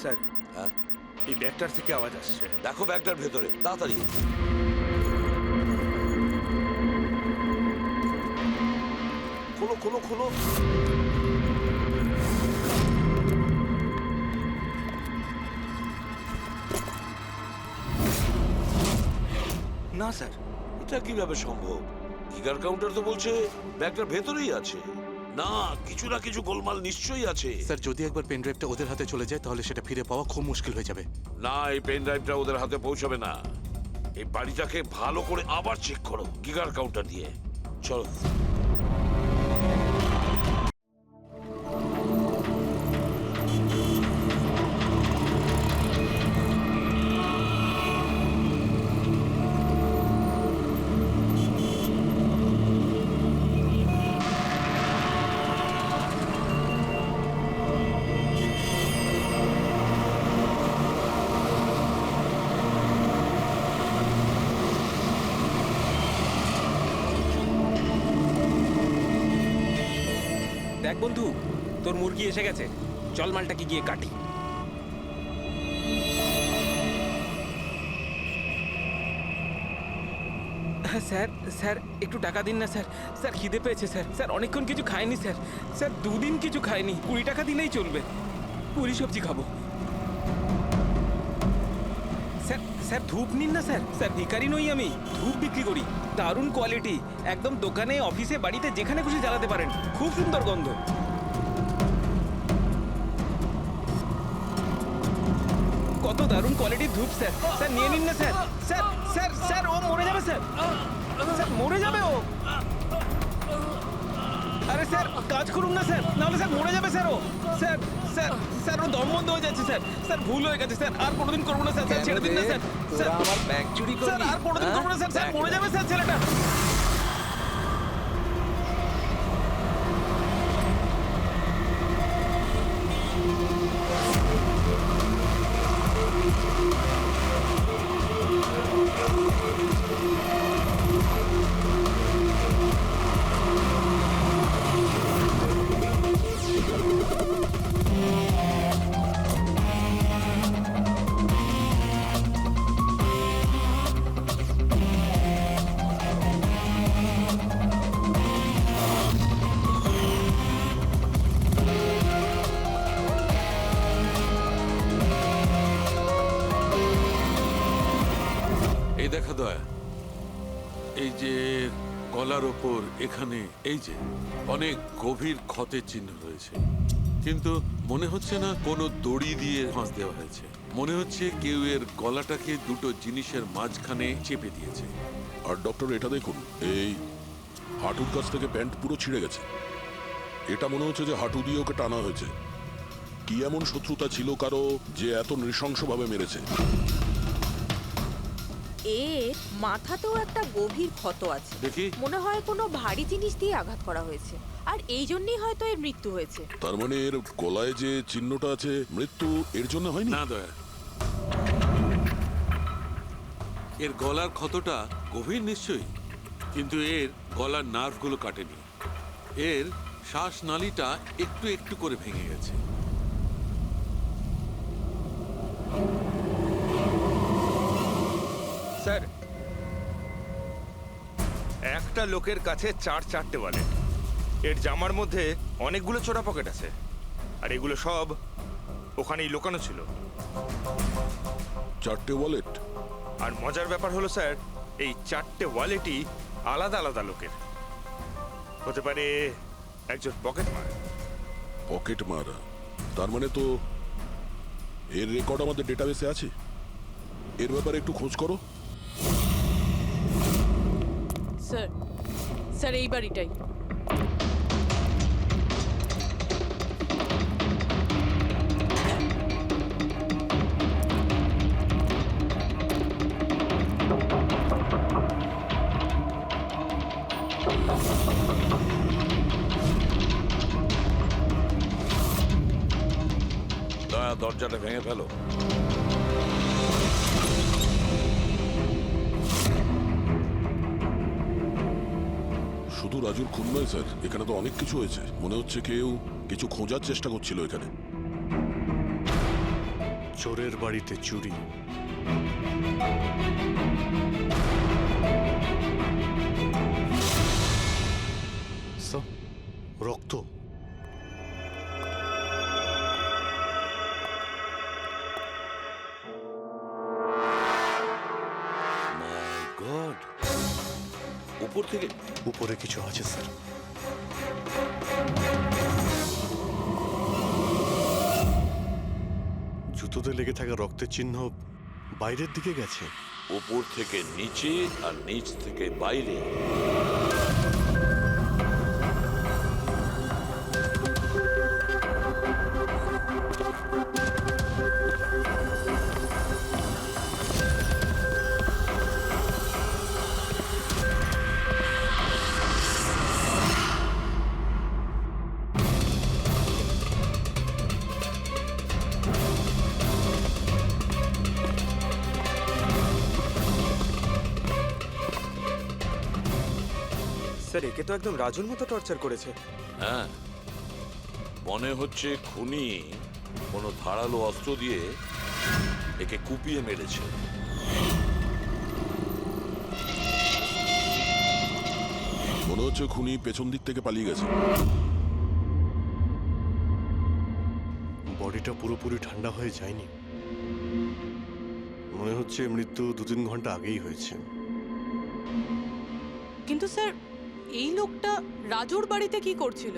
Sir, এই ব্যাগটার থেকে আওয়াজ আসছে। দেখো ব্যাগটার ভেতরে, তাড়াতাড়ি। খোলো খোলো খোলো। না স্যার, এটা কিভাবে সম্ভব? গিগার কাউন্টার তো বলছে ব্যাগটার ভেতরেই আছে। না, কিছু না কিছু গোলমাল নিশ্চয়ই আছে। স্যার, যদি একবার পেন ড্রাইভটা ওদের হাতে চলে যায় তাহলে সেটা ফিরে পাওয়া খুব মুশকিল হয়ে যাবে। না, এই পেন ড্রাইভটা ওদের হাতে পৌঁছাবে না। এই বাড়িটাকে ভালো করে আবার চেক করো গিগার কাউন্টার দিয়ে। চলো। দেখ বন্ধু, তোর মুরগি এসে গেছে। চল মালটাকে গিয়ে কাটি। স্যার স্যার একটু টাকা দিন না স্যার। স্যার খিদে পেয়েছে স্যার। স্যার অনেকক্ষণ কিছু খাইনি স্যার। স্যার 2 দিন কিছু খাইনি। 20 টাকা দিলেই চলবে। পুরি সবজি খাবো। স্যার স্যার ধূপ নিন না স্যার। স্যার ভিখারি নই আমি, ধূপ বিক্রি করি। দারুণ কোয়ালিটি, একদম দোকানে, অফিসে, বাড়িতে যেখানে খুশি জ্বালাতে পারেন। খুব সুন্দর গন্ধ। কত দারুণ কোয়ালিটির ধূপ স্যার। স্যার নিয়ে নিন না স্যার। স্যার স্যার স্যার ও মরে যাবে স্যার। স্যার মরে যাবে ও। আরে স্যার কাজ করুন না স্যার, নাহলে স্যার মরে যাবে স্যার ও। স্যার স্যার স্যার ও দম বন্ধ হয়ে যাচ্ছে স্যার। স্যার ভুল হয়ে গেছে স্যার, আর কোনোদিন করবো না স্যার। স্যার ছেড়ে দিন না স্যার। স্যার আমার ব্যাগ চুরি করবি? স্যার আর কোনোদিন করবো না স্যার। স্যার মরে যাবে স্যার ছেলেটা। এই দেখা দয়া, এই যে গলার ওপর এখানে এই যে অনেক গভীর ক্ষতের চিহ্ন রয়েছে, কিন্তু মনে হচ্ছে না কোনো দড়ি দিয়ে ফাঁস দেওয়া হয়েছে। মনে হচ্ছে কেউ এর গলাটাকে দুটো জিনিসের মাঝখানে চেপে দিয়েছে। আর ডক্টর এটা দেখুন, এই হাঁটুর কাছ থেকে প্যান্ট পুরো ছিঁড়ে গেছে। এটা মনে হচ্ছে যে হাঁটু দিয়ে ওকে টানা হয়েছে। কি এমন শত্রুতা ছিল কারো যে এত নৃশংসভাবে মেরেছে? এর মাথাতেও একটা গভীর ক্ষত আছে। দেখি। মনে হয় কোনো ভারী জিনিস দিয়ে আঘাত করা হয়েছে, আর এই জন্যই হয়তো এর মৃত্যু হয়েছে। তার মানে এর গলায় যে চিহ্নটা আছে, মৃত্যু এর জন্য হয়নি? না দয়া, এর গলার ক্ষতটা গভীর নিশ্চয়ই, কিন্তু এর গলার নার্ভগুলো কাটেনি। এর শ্বাসনালীটা একটু একটু করে ভেঙে গেছে। স্যার, একটা লোকের কাছে 4-4টে ওয়ালেট। এর জামার মধ্যে অনেকগুলো চোরা পকেট আছে, আর এগুলো সব ওখানেই লুকানো ছিল। 4টে ওয়ালেট? আর মজার ব্যাপার হলো স্যার, এই 4টে ওয়ালেটই আলাদা আলাদা লোকের। হতে পারে একজন পকেট মার। পকেট মারা? তার মানে তো এর রেকর্ড আমাদের ডেটাবেসে আছে। এর ব্যাপারে একটু খোঁজ করো। স্যার স্যার এই বাড়িটাই। দয়া, দরজাটা ভেঙে ফেলো। রাজুর খুন নয় স্যার, এখানে তো অনেক কিছু হয়েছে। মনে হচ্ছে কেউ কিছু খোঁজার চেষ্টা করছিল এখানে। চোরের বাড়িতে চুরি। রক্ত। মাই গড, উপর থেকে উপরে কিছু আছে স্যার। জুতোতে লেগে থাকা রক্তের চিহ্ন বাইরের দিকে গেছে। উপর থেকে নিচে আর নিচ থেকে বাইরে। স্যার একে তো একদম রাজুর মতো টর্চার করেছে। হ্যাঁ, মনে হচ্ছে খুনি কোনো ধারালো অস্ত্র দিয়ে একে কুপিয়ে মেরেছে। মনে হচ্ছে খুনি পেছন দিক থেকে পালিয়ে গেছে। বডিটা পুরোপুরি ঠান্ডা হয়ে যায়নি। মনে হচ্ছে মৃত্যু 2-3 ঘন্টা আগেই হয়েছে। কিন্তু স্যার এই লোকটা রাজুর বাড়িতে কি করছিল?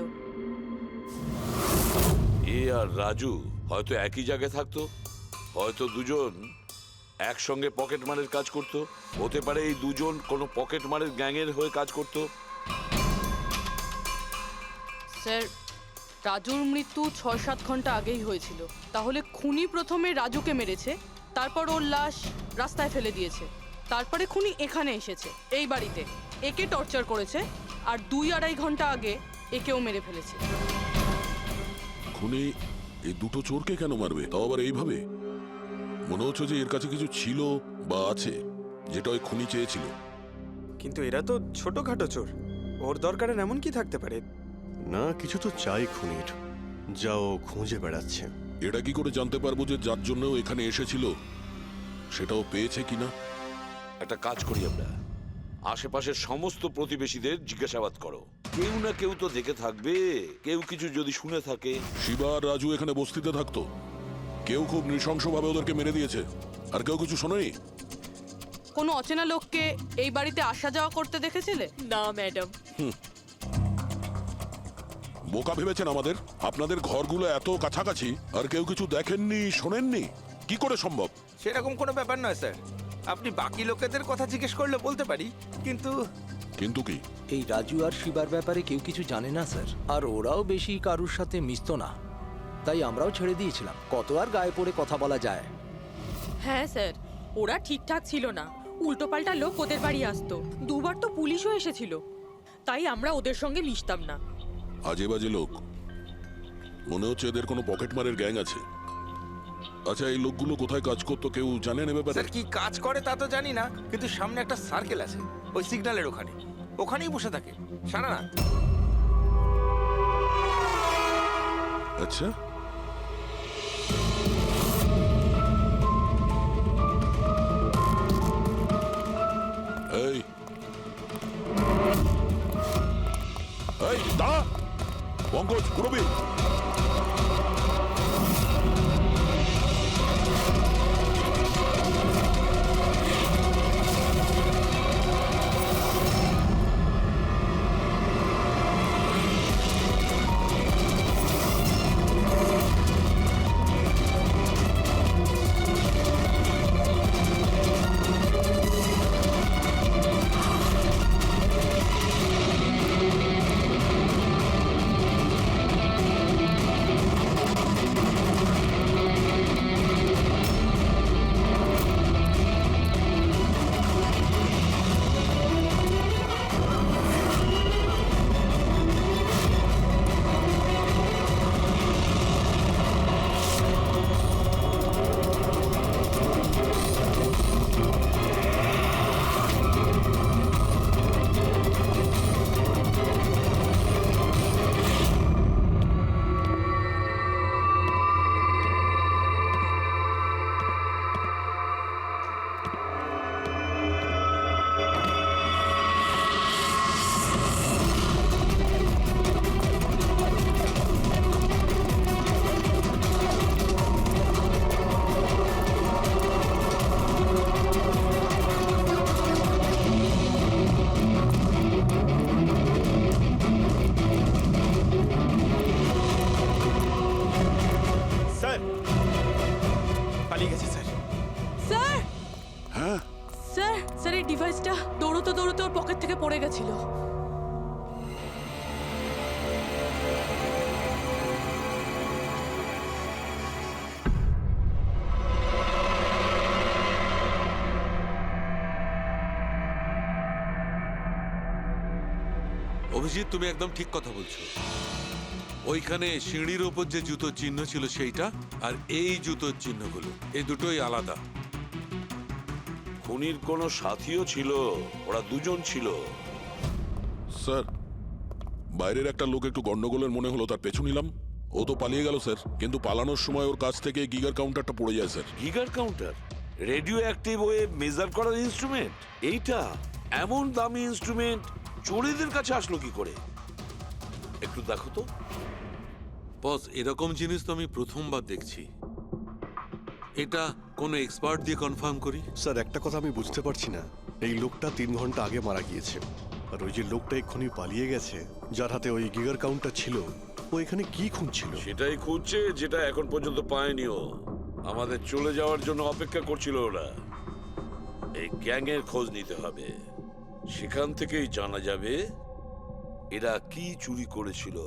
এ আর রাজু হয়তো একই জায়গায় থাকতো, হয়তো দুজন একসঙ্গে পকেট মারের কাজ করতো। হতে পারে এই দুজন কোনো পকেট মারের গ্যাংয়ের হয়ে কাজ করতো। স্যার রাজুর মৃত্যু 6-7 ঘন্টা আগেই হয়েছিল। তাহলে খুনি প্রথমে রাজুকে মেরেছে, তারপর ওর লাশ রাস্তায় ফেলে দিয়েছে, তারপরে খুনি এখানে এসেছে এই বাড়িতে, একে টর্চার করেছে, আর 2-2.5 ঘন্টা আগে একেও মেরে ফেলেছে। খুনি এই দুটো চোরকে কেন মারবে, তাও আবার এইভাবে? মনে হচ্ছে যে এর কাছে কিছু ছিল বা আছে, যেটা ওই খুনি চেয়েছিল। কিন্তু এরা তো ছোটখাটো চোর, ওর দরকারে এমন কি থাকতে পারে? না, কিছু তো চাই খুনির, যা ও খুঁজে বেড়াচ্ছে। এটা কি করে জানতে পারবো যে যার জন্য ও এখানে এসেছিল সেটাও পেয়েছে কিনা? একটা কাজ করি আমরা, আশেপাশের সমস্ত প্রতিবেশীদের জিজ্ঞাসাবাদ করো। কেউ না কেউ তো দেখে থাকবে, কেউ কিছু যদি শুনে থাকে। শিবা আর রাজু এখানে বস্তিতে থাকতো, কেউ খুব নৃশংসভাবে ওদেরকে মেরে দিয়েছে, আর কেউ কিছু শোনেনি। কোনো অচেনা লোককে এই বাড়িতে আসা যাওয়া করতে দেখেছিলে? না ম্যাডাম। বোকা ভেবেছেন আমাদের? আপনাদের ঘরগুলো এত কাছাকাছি আর কেউ কিছু দেখেননি, শোনেননি? কি করে সম্ভব? সেরকম কোনো ব্যাপার নয় স্যার, আপনি বাকি লোকেদের কথা জিজ্ঞেস করলে বলতে পারি, কিন্তু কিন্তু কি? এই রাজু আর শিবার ব্যাপারে কেউ কিছু জানে না স্যার, আর ওরাও বেশি কারুর সাথে মিশতো না, তাই আমরাও ছেড়ে দিয়েছিলাম। কত আর গায়ে পড়ে কথা বলা যায়? হ্যাঁ স্যার, ওরা ঠিকঠাক ছিল না, উল্টোপাল্টা লোক ওদের বাড়ি আসতো, 2বার তো পুলিশও এসেছিল, তাই আমরা ওদের সঙ্গে মিশতাম না। আজে বাজে লোক। মনে হচ্ছে এদের কোনো পকেট মারের গ্যাং আছে। আচ্ছা, এই লোকগুলো কোথায় কাজ করতো কেউ জানেন এ ব্যাপারে? স্যার কি কাজ করে তা তো জানি না, কিন্তু সামনে একটা সার্কেল আছে, ওই সিগন্যালের ওখানে, ওখানেই বসে থাকে সারা রাত। আচ্ছা, এই এই দাঁড়া, পঙ্কজ, পুরবী। এই ডিভাইসটা দৌড়তে দৌড়তে ওর পকেট থেকে পড়ে গেছিল। অভিজিৎ, তুমি একদম ঠিক কথা বলছো। ওইখানে সিঁড়ির ওপর যে জুতোর চিহ্ন ছিল সেইটা, আর এই জুতোর চিহ্নগুলো, এই দুটোই আলাদা। খুনির কোনো সাথীও ছিল, ওরা দুজন ছিল। স্যার, বাইরের একটা লোক একটু গন্ডগোলের মনে হলো, তার পেছু নিলাম। ও তো পালিয়ে গেল স্যার, কিন্তু পালানোর সময় ওর কাছ থেকে গিগার কাউন্টারটা পড়ে যায় sir. Geiger counter, radioactive wave measure করার ইনস্ট্রুমেন্ট। এইটা এমন দামি ইনস্ট্রুমেন্ট চোরেদের কাছে আসলো কি করে? একটু দেখো তো। বস, এরকম জিনিস তো আমি প্রথমবার দেখছি। এটা কোনো এক্সপার্ট দিয়ে কনফার্ম করি। স্যার, একটা কথা আমি বুঝতে পারছি না, এই লোকটা 3 ঘন্টা আগে মারা গিয়েছে, আর ওই যে লোকটা এক্ষুনি পালিয়ে গেছে, যার হাতে ওই গিগার কাউন্টার ছিল, ও এখানে কি খুঁজছিল? সেটাই খুঁজছে, যেটা এখন পর্যন্ত পায়নিও। আমাদের চলে যাওয়ার জন্য অপেক্ষা করছিল ওরা। এই গ্যাংয়ের খোঁজ নিতে হবে, সেখান থেকেই জানা যাবে এরা কি চুরি করেছিল।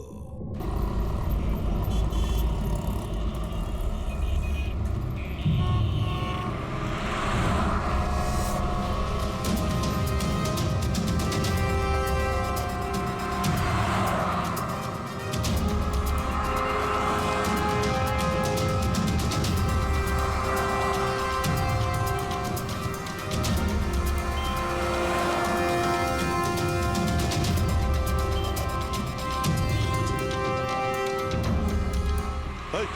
এই,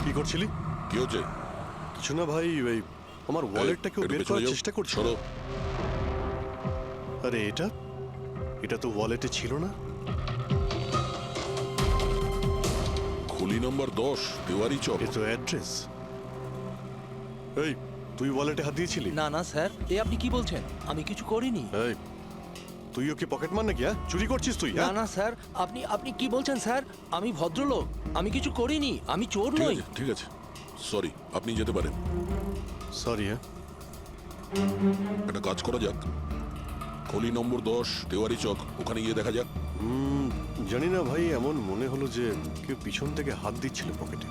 কি করছিলি? কি হচ্ছে? কিছু না ভাই, ওই আমার ওয়ালেটটাকেও একটু বের পেছনে করার যাও। চেষ্টা করছি। সরো। আরে এটা এটা তো ওয়ালেটে ছিল না। খুলি নম্বর 10, তেওয়ারি চক। এ তো অ্যাড্রেস। এই, তুই ওয়ালেটে হাত দিয়েছিলি? না না স্যার, এ আপনি কি বলছেন? আমি কিছু করিনি। এই, তুইও কি পকেট মার নাকি? হ্যাঁ, চুরি করছিস তুই? না না স্যার, আপনি আপনি কি বলছেন স্যার? আমি ভদ্রলোক, আমি কিছু করিনি, আমি চোর ঠিক নই। আছে, ঠিক আছে, সরি, আপনি যেতে পারেন। সরি। হ্যাঁ, একটা কাজ করা যাক, খলি নম্বর 10, তেওয়ারি চক, ওখানে গিয়ে দেখা যাক। জানি না ভাই, এমন মনে হলো যে কেউ পিছন থেকে হাত দিচ্ছিল পকেটে।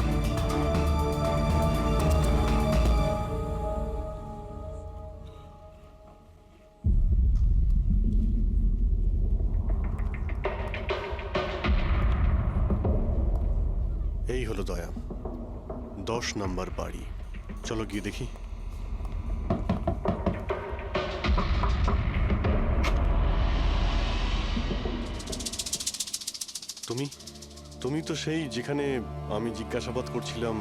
এই হলো দয়া, 10 নম্বর বাড়ি। চলো গিয়ে দেখি। তুমি তুমি তো সেই যেখানে আমি জিজ্ঞাসাবাদ করছিলাম,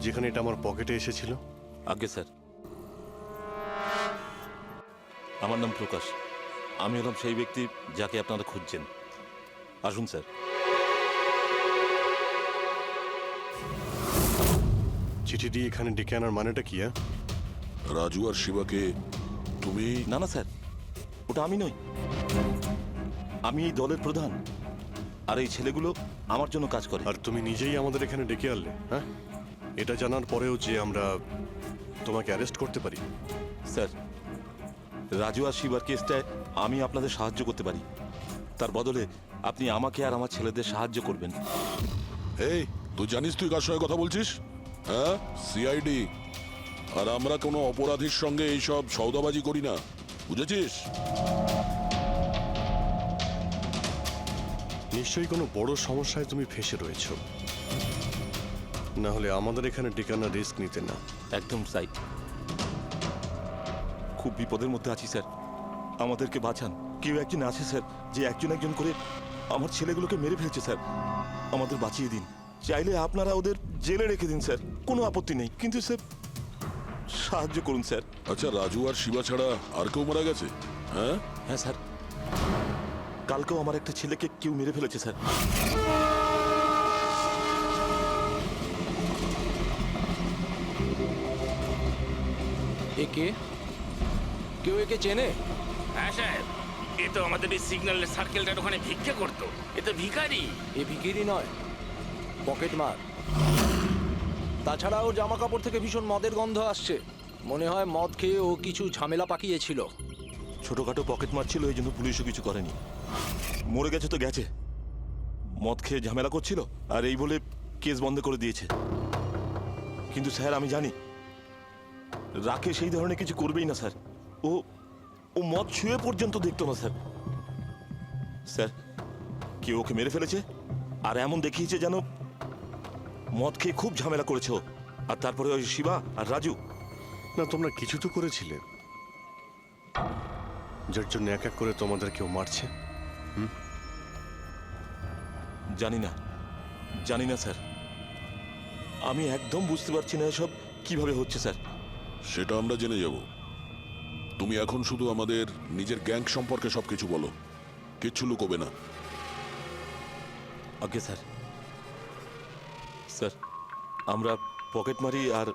যেখানে এটা আমার পকেটে এসেছিল। আগে স্যার, আমার নাম প্রকাশ। আমি হলাম সেই ব্যক্তি যাকে আপনারা খুঁজছেন। আসুন স্যার। চিঠি দিয়ে এখানে ডেকে আনার মানেটা কি? রাজু আর শিবাকে তুমি? না না স্যার, ওটা আমি নই। আমি এই দলের প্রধান, আর এই ছেলেগুলো আমার জন্য কাজ করে। আর তুমি নিজেই আমাদের এখানে ডেকে আনলে? হ্যাঁ, এটা জানার পরেও যে আমরা তোমাকে অ্যারেস্ট করতে পারি? স্যার, রাজু আর শিবার কেসটায় আমি আপনাদের সাহায্য করতে পারি। তার বদলে আপনি আমাকে আর আমার ছেলেদের সাহায্য করবেন। এই, তুই জানিস তুই কার সঙ্গে কথা বলছিস? হ্যাঁ, সিআইডি। আর আমরা কোনো অপরাধীর সঙ্গে এইসব সৌদাবাজি করি না, বুঝেছিস? নিশ্চয়ই কোনো বড় সমস্যায় তুমি ফেঁসে রয়েছো, না হলে আমাদের এখানে ডেকে আনার রিস্ক নিতে না। একদম তাই। খুব বিপদের মধ্যে আছি স্যার, আমাদেরকে বাঁচান। কেউ একজন আছে স্যার, যে একজন একজন করে আমার ছেলেগুলোকে মেরে ফেলছে স্যার। আমাদের বাঁচিয়ে দিন। চাইলে আপনারা ওদের জেলে রেখে দিন স্যার, কোনো আপত্তি নেই, কিন্তু স্যার সাহায্য করুন স্যার। আচ্ছা, রাজু আর শিবা ছাড়া আর কেউ মারা গেছে? হ্যাঁ হ্যাঁ স্যার, কালকেও আমার একটা ছেলেকে কেউ মেরে ফেলেছে স্যার। একে কেউ একে চেনে? হ্যাঁ স্যার, এ তো আমাদের এই সিগন্যালের সার্কেলটার ওখানে ভিক্ষা করতো। এ তো ভিখারি। এ ভিখিরি নয়, পকেট মার। তাছাড়া ওর জামা কাপড় থেকে ভীষণ মদের গন্ধ আসছে। মনে হয় মদ খেয়ে ও কিছু ঝামেলা পাকিয়েছিল। ছোটখাটো পকেট মারছিল, এই জন্য পুলিশও কিছু করেনি। মরে গেছে তো গেছে, মদ খেয়ে ঝামেলা করছিল আর এই বলে কেস বন্ধ করে দিয়েছে। কিন্তু স্যার আমি জানি রাকেশ সেই ধরনের কিছু করবেই না স্যার। ও ও মদ ছুঁয়ে পর্যন্ত দেখতো না স্যার। স্যার কেউ ওকে মেরে ফেলেছে আর এমন দেখিয়েছে যেন মদ খেয়ে খুব ঝামেলা করেছে ও। আর তারপরে ওই শিবা আর রাজু। না, তোমরা কিছু তো করেছিলে, যার জন্য এক এক করে তোমাদের কেউ মারছে। জানি না, জানি না স্যার। আমি একদম বুঝতে পারছি না এসব কিভাবে হচ্ছে স্যার। সেটা আমরা জেনে যাব। তুমি এখন শুধু আমাদের নিজের গ্যাং সম্পর্কে সবকিছু বলো, কিচ্ছু লুকোবে না। আগে স্যার, স্যার আমরা পকেট মারি আর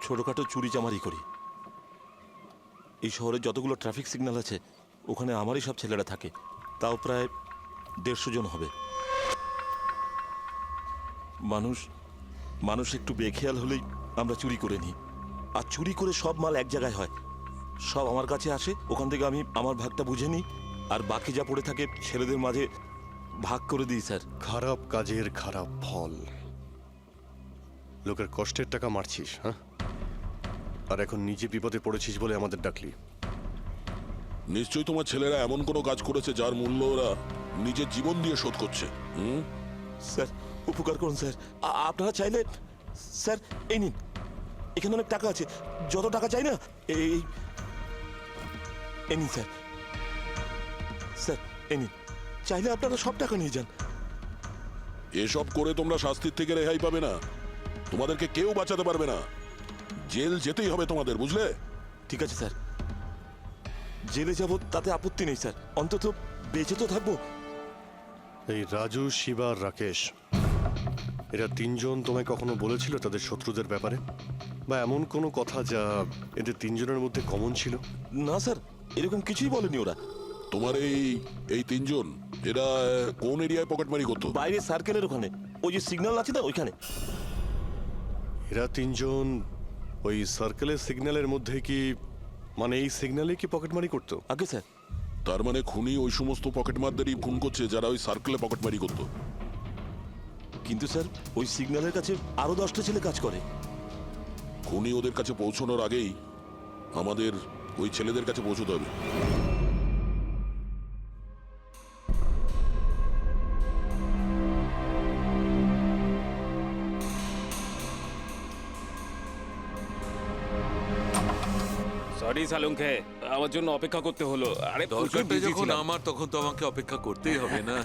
ছোটখাটো চুরি চামারি করি। এই শহরে যতগুলো ট্রাফিক সিগন্যাল আছে ওখানে আমারই সব ছেলেরা থাকে, তাও প্রায় 150 জন হবে। মানুষ একটু বেখেয়াল হলেই আমরা চুরি করে নিই, আর চুরি করে সব মাল এক জায়গায় হয়, সব আমার কাছে আসে, ওখান থেকে আমি আমার ভাগটা বুঝে নিই, আর বাকি যা পড়ে থাকে ছেলেদের মাঝে ভাগ করে দিই স্যার। খারাপ কাজের খারাপ ফল। লোকের কষ্টের টাকা মারছিস, হ্যাঁ? আর এখন নিজে বিপদে পড়েছিস বলে আমাদের ডাকলি। নিশ্চয়ই তোমার ছেলেরা এমন কোনো কাজ করেছে যার মূল্য ওরা নিজের জীবন দিয়ে শোধ করছে। স্যার উপকার করুন স্যার, আপনারা চাইলে স্যার এই নিন, এখানে অনেক টাকা আছে, যত টাকা চাই না এই নিন স্যার। স্যার এই নিন, চাইলে আপনারা সব টাকা নিয়ে যান। এসব করে তোমরা শাস্তির থেকে রেহাই পাবে না, তোমাদেরকে কেউ বাঁচাতে পারবে না। জেল যেতেই হবে তোমাদের, বুঝলে? ঠিক আছে স্যার, জেলে যাব তাতে আপত্তি নেই স্যার, অন্তত বেঁচে তো থাকবো। এই রাজু, শিবা আর রাকেশ, এরা তিনজন তোমায় কখনো বলেছিল তাদের শত্রুদের ব্যাপারে, বা এমন কোনো কথা যা এদের তিনজনের মধ্যে কমন ছিল? না স্যার, এরকম কিছুই বলেনি ওরা। তোমার এই তিনজন এরা কোন এরিয়ায় পকেটমারি করতো? বাইরে সার্কেলের ওখানে, ওই যে সিগন্যাল আছে না ওইখানে। এরা তিনজন ওই সার্কেলের সিগন্যালের মধ্যে কি, মানে এই সিগন্যালে কি পকেটমারি করতো? আগে স্যার। তার মানে খুনি ওই সমস্ত পকেটমারদেরই খুন করছে যারা ওই সার্কেলে পকেটমারি করতো। কিন্তু স্যার ওই সিগন্যালের কাছে আরো 10টা ছেলে কাজ করে। খুনি ওদের কাছে পৌঁছানোর আগেই আমাদের ওই ছেলেদের কাছে পৌঁছতে হবে। সরি সালুঙ্কে, আমার জন্য অপেক্ষা করতে হলো। আরে প্রচুর দরকারটা busy যখন ছিলাম। আমার, তখন তো আমাকে অপেক্ষা করতেই হবে না?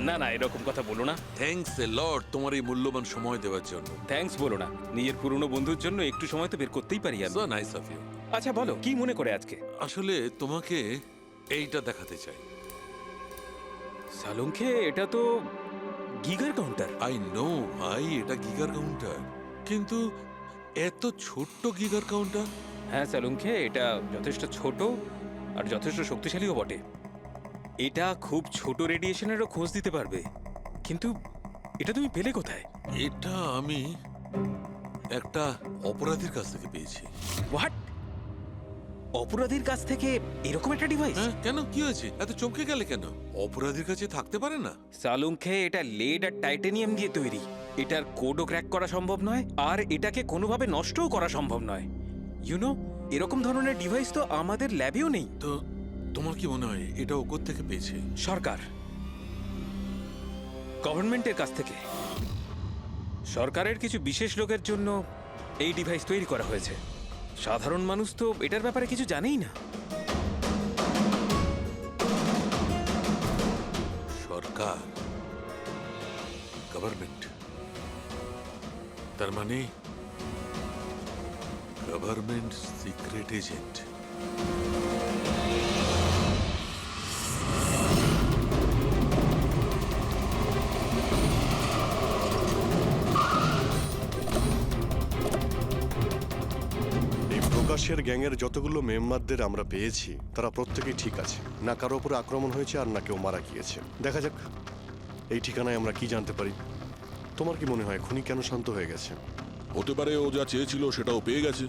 না না, এরকম কথা বলো না। থ্যাঙ্কস এ লট তোমার এই মূল্যবান সময় দেওয়ার জন্য। থ্যাঙ্কস বলো না, নিজের পুরনো বন্ধুর জন্য একটু সময় তো বের করতেই পারি আমি। So nice of you. আচ্ছা বলো, কি মনে করে আজকে? আসলে তোমাকে এইটা দেখাতে চাই। সালুঙ্কে, এটা তো গিগার কাউন্টার। আই নো ভাই, এটা গিগার কাউন্টার, কিন্তু এত ছোট্ট গিগার কাউন্টার। হ্যাঁ সালুঙ্কে, এটা যথেষ্ট ছোট আর যথেষ্ট শক্তিশালীও বটে। এটা খুব ছোট রেডিয়েশনেরও খোঁজ দিতে পারবে। কিন্তু এটা তুমি পেলে কোথায়? এটা আমি একটা অপরাধীর কাছ থেকে পেয়েছি। হোয়াট? অপরাধীর কাছ থেকে এরকম একটা ডিভাইস? হ্যাঁ, কেন, কি হয়েছে? এত চমকে গেলে কেন? অপরাধীর কাছে থাকতে পারে না? সালুঙ্কে, এটা লেড আর টাইটানিয়াম দিয়ে তৈরি। এটার কোডও ক্র্যাক করা সম্ভব নয়, আর এটাকে কোনোভাবে নষ্টও করা সম্ভব নয়। ইউনো, এরকম ধরনের ডিভাইস তো আমাদের ল্যাবেও নেই। তো তোমার কি মনে হয় এটা ও কোত্থেকে পেয়েছে? সরকার, গভর্নমেন্টের কাছ থেকে। সরকারের কিছু বিশেষ লোকের জন্য এই ডিভাইস তৈরি করা হয়েছে। সাধারণ মানুষ তো এটার ব্যাপারে কিছু জানেই না। সরকার, গভর্নমেন্ট, তার মানে গভর্নমেন্ট সিক্রেট এজেন্ট। প্রকাশের গ্যাংয়ের যতগুলো মেম্বারদের আমরা পেয়েছি তারা প্রত্যেকেই ঠিক আছে, না কারো উপরে আক্রমণ হয়েছে আর না কেউ মারা গিয়েছে। দেখা যাক এই ঠিকানায় আমরা কি জানতে পারি। তোমার কি মনে হয় খুনি কেন শান্ত হয়ে গেছে? হতে পারে ও যা চেয়েছিল সেটাও পেয়ে গেছে।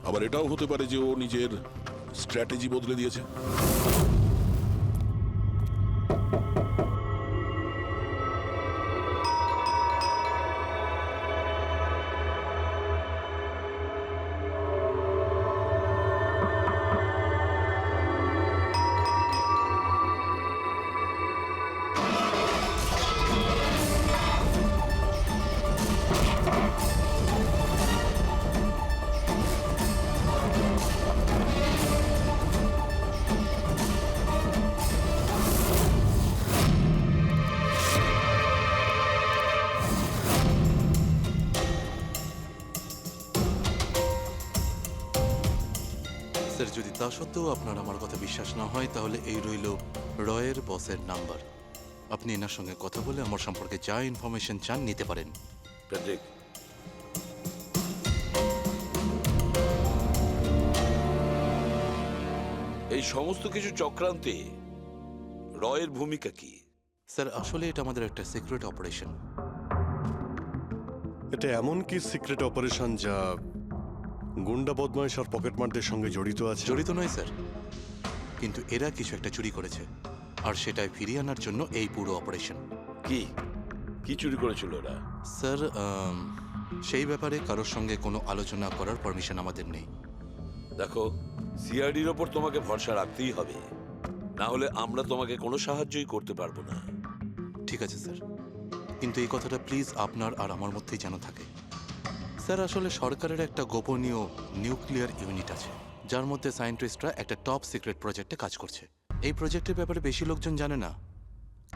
আবার এটাও হতে পারে যে ও নিজের স্ট্র্যাটেজি বদলে দিয়েছে। স্যার, যদি তা সত্ত্বেও আপনার আমার কথা বিশ্বাস না হয় তাহলে এই রইল রয়ের বসের নাম্বার। আপনি এনার সঙ্গে কথা বলে আমার সম্পর্কে যা ইনফরমেশন চান নিতে পারেন। প্যাট্রিক, এই সমস্ত কিছু চক্রান্তে রয়ের ভূমিকা কি? স্যার, আসলে এটা আমাদের একটা সিক্রেট অপারেশন। এটা এমন কি সিক্রেট অপারেশন যা গুন্ডা বদমাইশ আর পকেটমারদের সঙ্গে জড়িত আছে? জড়িত নয় স্যার, কিন্তু এরা কিছু একটা চুরি করেছে আর সেটাই ফিরিয়ে আনার জন্য এই পুরো অপারেশন। কি কি চুরি করেছিল ওরা? স্যার, সেই ব্যাপারে কারোর সঙ্গে কোনো আলোচনা করার পারমিশন আমাদের নেই। দেখো, সিআইডির ওপর তোমাকে ভরসা রাখতেই হবে, না হলে আমরা তোমাকে কোনো সাহায্যই করতে পারবো না। ঠিক আছে স্যার, কিন্তু এই কথাটা প্লিজ আপনার আর আমার মধ্যেই যেন থাকে। স্যার, আসলে সরকারের একটা গোপনীয় নিউক্লিয়ার ইউনিট আছে যার মধ্যে সায়েন্টিস্টরা একটা টপ সিক্রেট প্রজেক্টে কাজ করছে। এই প্রজেক্টের ব্যাপারে বেশি লোকজন জানে না,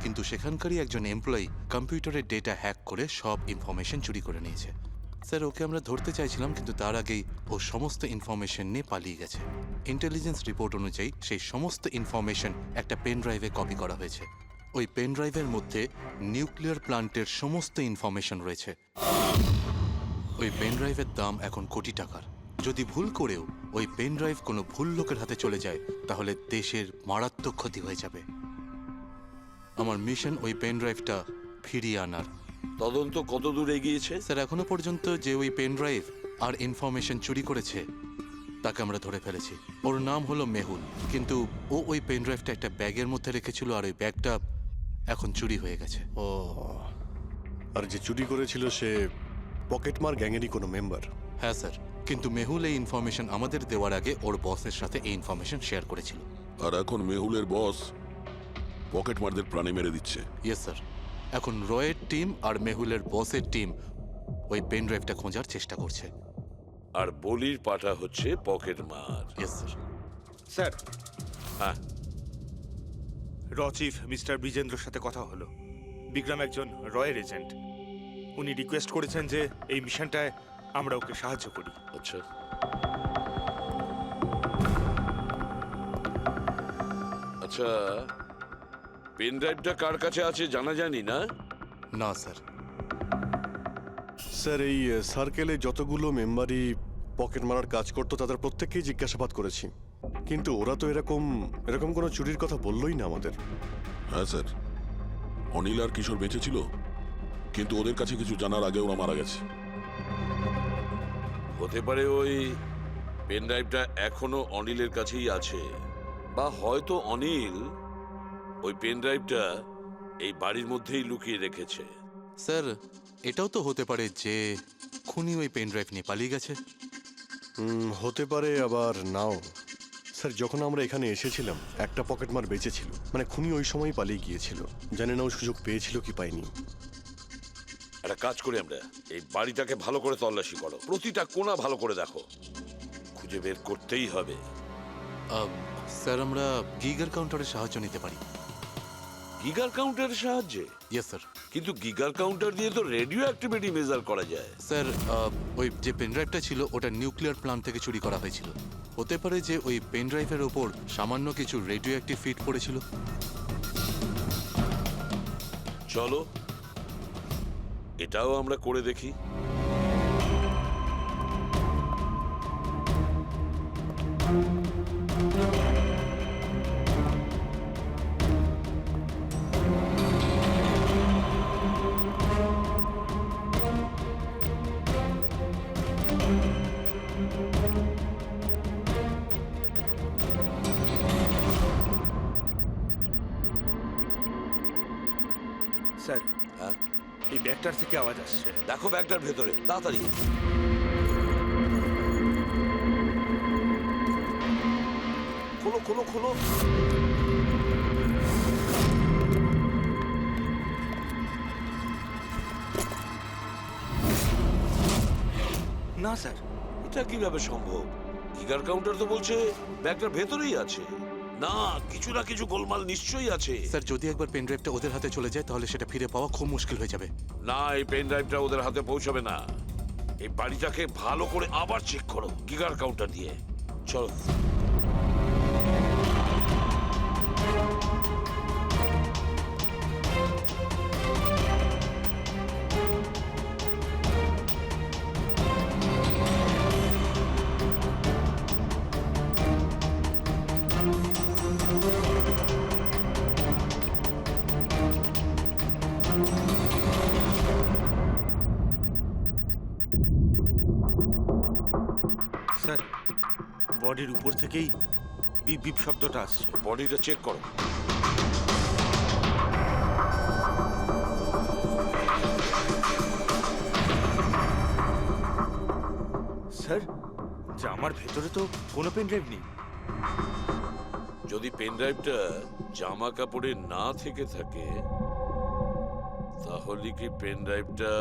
কিন্তু সেখানকারই একজন এমপ্লয়ি কম্পিউটারের ডেটা হ্যাক করে সব ইনফরমেশন চুরি করে নিয়েছে। স্যার, ওকে আমরা ধরতে চাইছিলাম, কিন্তু তার আগেই ও সমস্ত ইনফরমেশন নিয়ে পালিয়ে গেছে। ইন্টেলিজেন্স রিপোর্ট অনুযায়ী সেই সমস্ত ইনফরমেশন একটা পেন ড্রাইভে কপি করা হয়েছে। ওই পেন ড্রাইভের মধ্যে নিউক্লিয়ার প্ল্যান্টের সমস্ত ইনফরমেশন রয়েছে। ওই পেন ড্রাইভের দাম এখন কোটি টাকার। যদি ভুল করেও ওই পেন ড্রাইভ কোনো ভুল লোকের হাতে চলে যায় তাহলে দেশের মারাত্মক ক্ষতি হয়ে যাবে। আমার মিশন ওই পেন ড্রাইভটা ফিরিয়ে আনার। তদন্ত কত দূর এগিয়েছে? স্যার, এখনো পর্যন্ত যে ওই পেন ড্রাইভ আর ইনফরমেশন চুরি করেছে তাকে আমরা ধরে ফেলেছি। ওর নাম হলো মেহুল, কিন্তু ও ওই পেন ড্রাইভটা একটা ব্যাগের মধ্যে রেখেছিল আর ওই ব্যাগটা এখন চুরি হয়ে গেছে। ও, আর যে চুরি করেছিল সে পকেটমার গ্যাংয়েরই কোনো মেম্বার? হ্যাঁ স্যার, কিন্তু মেহুল এই ইনফরমেশন আমাদের দেওয়ার আগে ওর বসের সাথে এই ইনফরমেশন শেয়ার করেছিল। আর এখন মেহুলের বস পকেটমারদের প্রাণে মেরে দিচ্ছে। ইয়েস স্যার, এখন রয়ের টিম আর মেহুলের বসের টিম ওই পেন ড্রাইভটা খোঁজার চেষ্টা করছে। আর বলির পাঠা হচ্ছে পকেটমার। Yes sir. স্যার, হ্যাঁ, চিফ মিস্টার বিজেন্দ্রর সাথে কথা হলো। বিক্রম একজন রয়ের এজেন্ট। উনি রিকোয়েস্ট করেছেন যে এই মিশনটায় আমরা ওকে সাহায্য করি। আচ্ছা। আচ্ছা, পেন ড্রাইভটা কার কাছে আছে জানা জানি না? না স্যার। স্যার, এই সার্কেলে যতগুলো মেম্বারই পকেট মারার কাজ করতো তাদের প্রত্যেককেই জিজ্ঞাসাবাদ করেছি, কিন্তু ওরা তো এরকম কোনো চুরির কথা বললোই না আমাদের। হ্যাঁ স্যার, অনিল আর কিশোর বেঁচে ছিল, কিন্তু ওদের কাছে কিছু জানার আগে ওরা মারা গেছে। হতে পারে ওই পেন ড্রাইভটা এখনো অনিলের কাছেই আছে, বা হয়তো অনিল ওই পেন ড্রাইভটা এই বাড়ির মধ্যেই লুকিয়ে রেখেছে। স্যার, এটাও তো হতে পারে যে খুনি ওই পেন ড্রাইভ নিয়ে পালিয়ে গেছে। হতে পারে, আবার নাও। স্যার, যখন আমরা এখানে এসেছিলাম একটা পকেটমার বেঁচে ছিল, মানে খুনি ওই সময় পালিয়ে গিয়েছিল। জানি না ও সুযোগ পেয়েছিল কি পায়নি। একটা কাজ করি আমরা, এই বাড়িটাকে ভালো করে তল্লাশি করো, প্রতিটা কোণা ভালো করে দেখো, খুঁজে বের করতেই হবে। স্যার, আমরা গিগার কাউন্টারের সাহায্য নিতে পারি। গিগার কাউন্টারের সাহায্যে? Yes sir. কিন্তু গিগার কাউন্টার দিয়ে তো রেডিও অ্যাক্টিভিটি মেজার করা যায়। স্যার, ওই যে পেন ড্রাইভটা ছিল ওটা নিউক্লিয়ার প্ল্যান্ট থেকে চুরি করা হয়েছিল। হতে পারে যে ওই পেন ড্রাইভের ওপর সামান্য কিছু রেডিও অ্যাক্টিভ ফিট পড়েছিল। চলো এটাও আমরা করে দেখি। স্যার হ্যাঁ এই ব্যাগটার থেকে আওয়াজ আসছে। দেখো ব্যাগটার ভেতরে তাড়াতাড়ি। খোলো খোলো খোলো। না স্যার, এটা কিভাবে সম্ভব? গিগার কাউন্টার তো বলছে ব্যাগটার ভেতরেই আছে। না, কিছু না কিছু গোলমাল নিশ্চয়ই আছে। স্যার যদি একবার পেন ড্রাইভটা ওদের হাতে চলে যায় তাহলে সেটা ফিরে পাওয়া খুব মুশকিল হয়ে যাবে। না, এই পেন ড্রাইভটা ওদের হাতে পৌঁছাবে না। এই বাড়িটাকে ভালো করে আবার চেক করো গিগার কাউন্টার দিয়ে। চলো। স্যার বডির উপর থেকেই বিপ বিপ শব্দটা আসছে। বডিটা চেক করো। স্যার জামার ভেতরে তো কোনো পেন ড্রাইভ নেই। যদি পেন ড্রাইভটা জামা কাপড়ে না থেকে থাকে তাহলে কি পেন ড্রাইভটা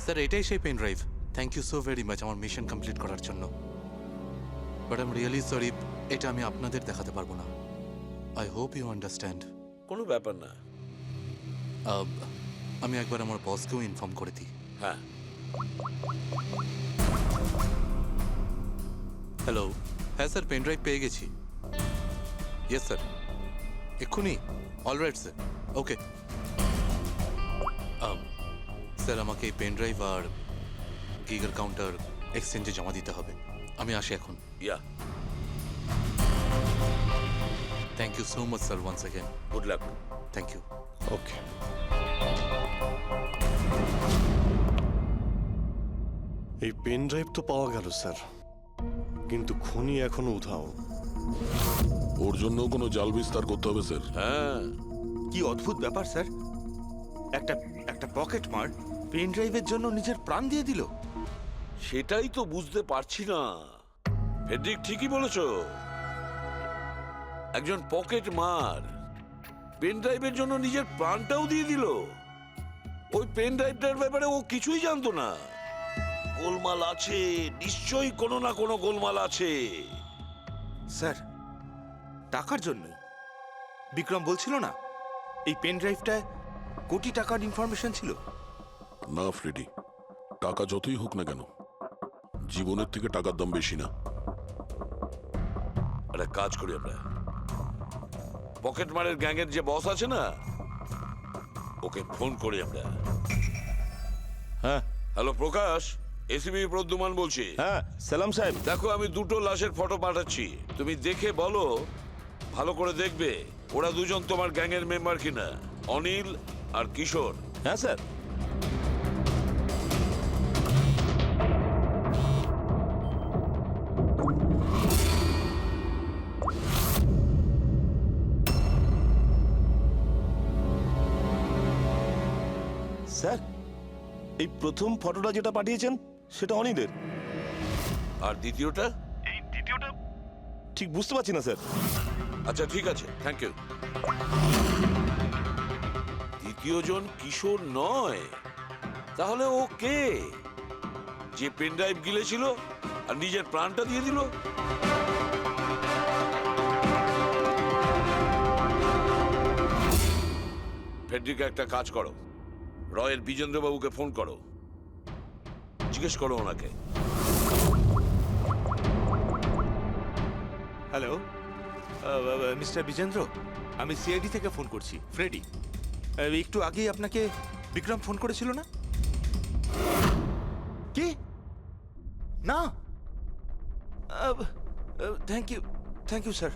স্যার এটাই সেই pen drive. Thank you so very much আমার মিশন কমপ্লিট করার জন্য। But I am really sorry, এটা আমি আপনাদের দেখাতে পারবো না। I hope you understand. কোনো ব্যাপার না। আমি একবার আমার বসকেও ইনফর্ম করে দিই। হ্যাঁ। হ্যালো, হ্যাঁ স্যার পেন ড্রাইভ পেয়ে গেছি। ইয়েস স্যার, এক্ষুনি। Alright sir, okay. স্যার আমাকে এই পেন ড্রাইভ আর গিগার কাউন্টার এক্সচেঞ্জে জমা দিতে হবে। আমি আসি এখন। Yeah, thank you so much sir once again. Good luck. Thank you. Okay. এই পেন ড্রাইভ তো পাওয়া গেল স্যার, কিন্তু খনি এখনো উধাও। ওর জন্য কোনো জাল বিস্তার করতে হবে স্যার। হ্যাঁ, কি অদ্ভুত ব্যাপার স্যার, একটা পকেট মার পেন ড্রাইভের জন্য নিজের প্রাণ দিয়ে দিল। সেটাই তো বুঝতে পারছি না। ফেডরিক ঠিকই বলেছ, একজন পকেট মার পেন ড্রাইভের জন্য নিজের প্রাণটাও দিয়ে দিল। ওই পেন ড্রাইভটার ব্যাপারে ও কিছুই জানতো না। গোলমাল আছে, নিশ্চয়ই কোনো না কোনো গোলমাল আছে। স্যার টাকার জন্যই বিক্রম বলছিল না এই পেন ড্রাইভটায় কোটি টাকার ইনফরমেশন ছিল। না ফ্রেডি, টাকা যতই হোক না কেন, জীবনের থেকে টাকার দাম বেশি না। একটা কাজ করি আমরা, পকেট মারের গ্যাংয়ের যে বস আছে না, ওকে ফোন করি আমরা। হ্যাঁ হ্যালো প্রকাশ, এসিবি প্রদ্যুমান বলছি। হ্যাঁ সালাম সাহেব। দেখো আমি দুটো লাশের ফটো পাঠাচ্ছি, তুমি দেখে বলো, ভালো করে দেখবে ওরা দুজন তোমার গ্যাংয়ের মেম্বার কিনা, অনিল আর কিশোর। হ্যাঁ স্যার। স্যার এই প্রথম ফটোটা যেটা পাঠিয়েছেন সেটা অনিলের। আর দ্বিতীয়টা? এই দ্বিতীয়টা ঠিক বুঝতে পারছি না স্যার। আচ্ছা ঠিক আছে, থ্যাংক ইউ। দ্বিতীয় জন কিশোর নয়, তাহলে ও কে? যে পেন ড্রাইভ গিলেছিল আর নিজের প্রাণটা দিয়ে দিল। ফেডরিকা, একটা কাজ করো, রয়ের বিজেন্দ্রবাবুকে ফোন করো, জিজ্ঞেস করো ওনাকে। হ্যালো মিস্টার বিজেন্দ্র, আমি সিআইডি থেকে ফোন করছি, ফ্রেডি। একটু আগেই আপনাকে বিক্রম ফোন করেছিল না? কি না? Thank you sir.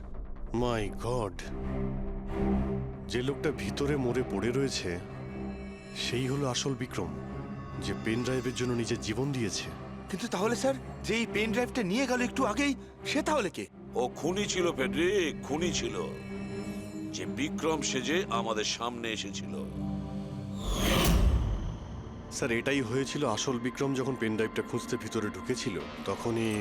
My god, যে লোকটা ভিতরে মরে পড়ে রয়েছে সেই হলো আসল বিক্রম, যে পেন ড্রাইভের জন্য নিজের জীবন দিয়েছে। কিন্তু তাহলে স্যার, যে এই পেন ড্রাইভটা নিয়ে গেল একটু আগেই, সে তাহলে কে? ও খুনি ছিল ফেডরিক, খুনি ছিল, যে বিক্রম সেজে আমাদের সামনে এসেছিল। স্যার, এটাই হয়েছিল। আসল বিক্রম যখন পেন ড্রাইভটা খুঁজতে ভিতরে ঢুকেছিল তখনই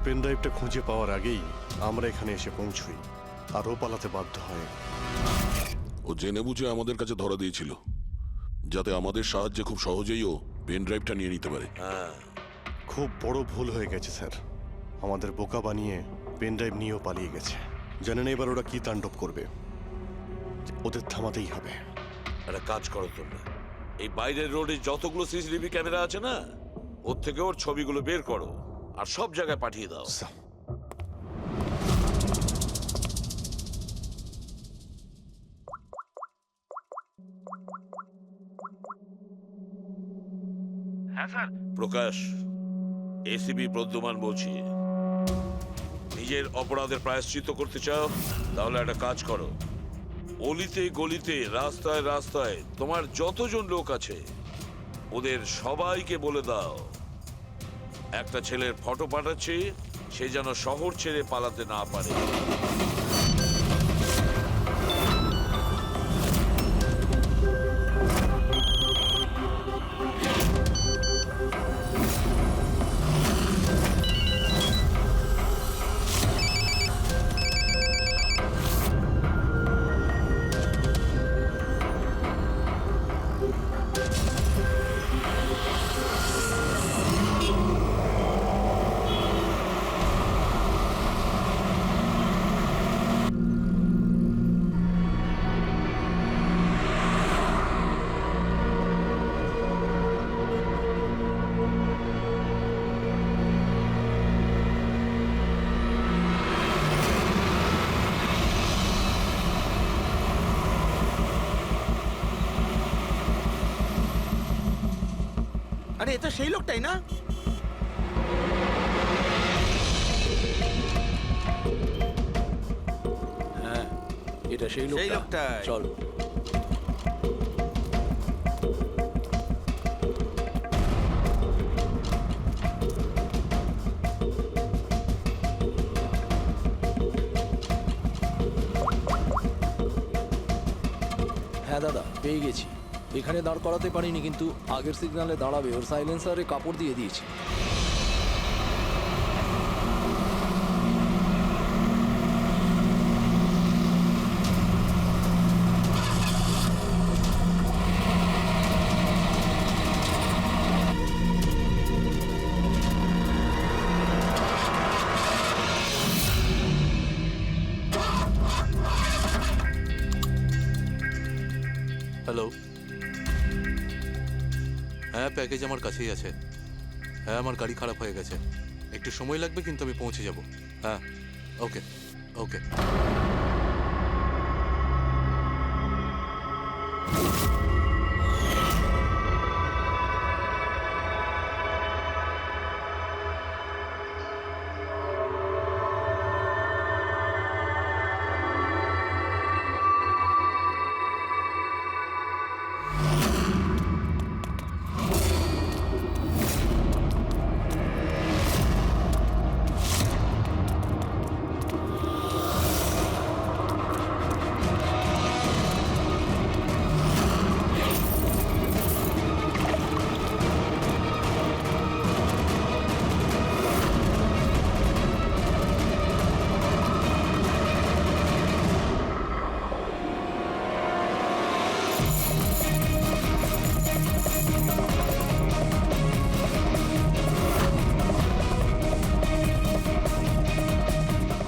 পেন ড্রাইভটা খুঁজে পাওয়ার আগেই আমরা এখানে এসে পৌঁছই, আর ও পালাতে বাধ্য হয়। ও জেনে বুঝে আমাদের কাছে ধরা দিয়েছিল, যাতে আমাদের সাহায্যে খুব সহজেই ও পেন ড্রাইভটা নিয়ে নিতে পারে। খুব বড় ভুল হয়ে গেছে স্যার, আমাদের বোকা বানিয়ে পেন ড্রাইভ নিয়েও পালিয়ে গেছে। জানেন এবার ওরা কি তাণ্ডব করবে, ওদের থামাতেই হবে। একটা কাজ করো তোমরা, এই বাইরের রোডে যতগুলো সিসিটিভি ক্যামেরা আছে না, ওর থেকে ওর ছবিগুলো বের করো আর সব জায়গায় পাঠিয়ে দাও। হ্যাঁ স্যার। প্রকাশ, এসিপি প্রদ্যুমান বলছি। নিজের অপরাধের প্রায়শ্চিত্ত করতে চাও? তাহলে একটা কাজ করো, অলিতে গলিতে রাস্তায় রাস্তায় তোমার যতজন লোক আছে ওদের সবাইকে বলে দাও একটা ছেলের ফটো পাঠাচ্ছি, সে যেন শহর ছেড়ে পালাতে না পারে। আরে এ তো সেই লোকটাই না? হ্যাঁ, এটা সেই লোকটাই। চল। হ্যাঁ দাদা, পেয়ে গেছি। এখানে দাঁড় করাতে পারিনি, কিন্তু আগের সিগন্যালে দাঁড়াবে, ওর সাইলেন্সারে কাপড় দিয়ে দিয়েছি। হ্যালো, হ্যাঁ প্যাকেজ আমার কাছেই আছে। হ্যাঁ আমার গাড়ি খারাপ হয়ে গেছে, একটু সময় লাগবে কিন্তু আমি পৌঁছে যাব। হ্যাঁ ওকে ওকে।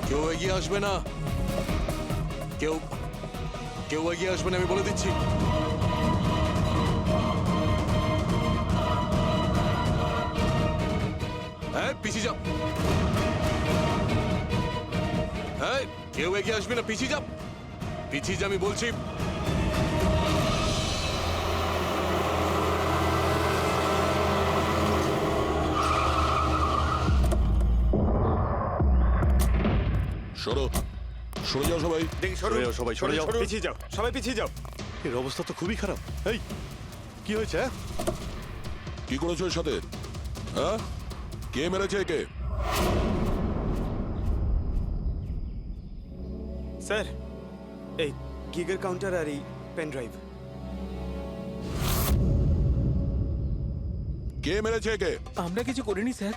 কেউ এগিয়ে আসবে না, কেউ কেউ এগিয়ে আসবে না, আমি বলে দিচ্ছি। হ্যাঁ পিছিয়ে যাও, হ্যাঁ কেউ এগিয়ে আসবে না, পিছিয়ে যাও, পিছিয়ে যা আমি বলছি। সরো, সরে যাও সবাই। দেখি সরে যাও সবাই, সরে যাও। পিছিয়ে যাও, সবাই পিছিয়ে যাও। এর অবস্থা তো খুবই খারাপ। এই কি হয়েছে? হ্যাঁ? কি করেছো এর সাথে? হ্যাঁ, কে মেরেছে একে? স্যার, এই গিগের কাউন্টার আর এই পেন ড্রাইভ। কে মেরেছে একে? আমরা কিছু করিনি স্যার,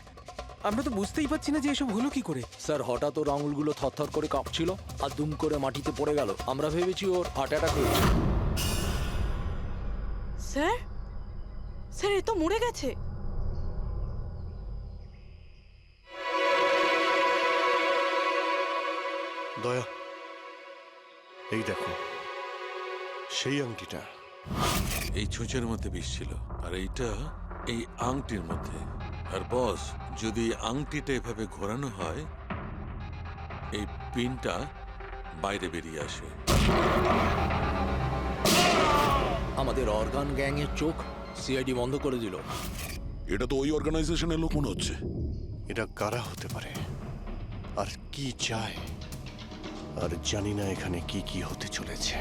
আমরা তো বুঝতেই পারছি না যে এসব হলো কি করে। স্যার হঠাৎ ওর আঙুলগুলো থরথর করে কাঁপছিল আর দুম করে মাটিতে পড়ে গেল। আমরা ভেবেছি ওর হার্ট অ্যাটাক হয়েছে। স্যার, স্যার এ তো মরে গেছে। দয়া, এই দেখো সেই আংটিটা। এই ছুঁচের মধ্যে বিষ ছিল, আর এইটা এই আংটির মধ্যে। আর বস, যদি আংটিটা এভাবে ঘোরানো হয়, এই পিনটা বাইরে বেরিয়ে আসে। আমাদের অর্গান গ্যাংয়ের চোখ সিআইডি বন্ধ করে দিল। এটা তো ওই অর্গানাইজেশনের লোক মনে হচ্ছে। এটা কারা হতে পারে আর কি চায়? আর জানি না এখানে কি কি হতে চলেছে।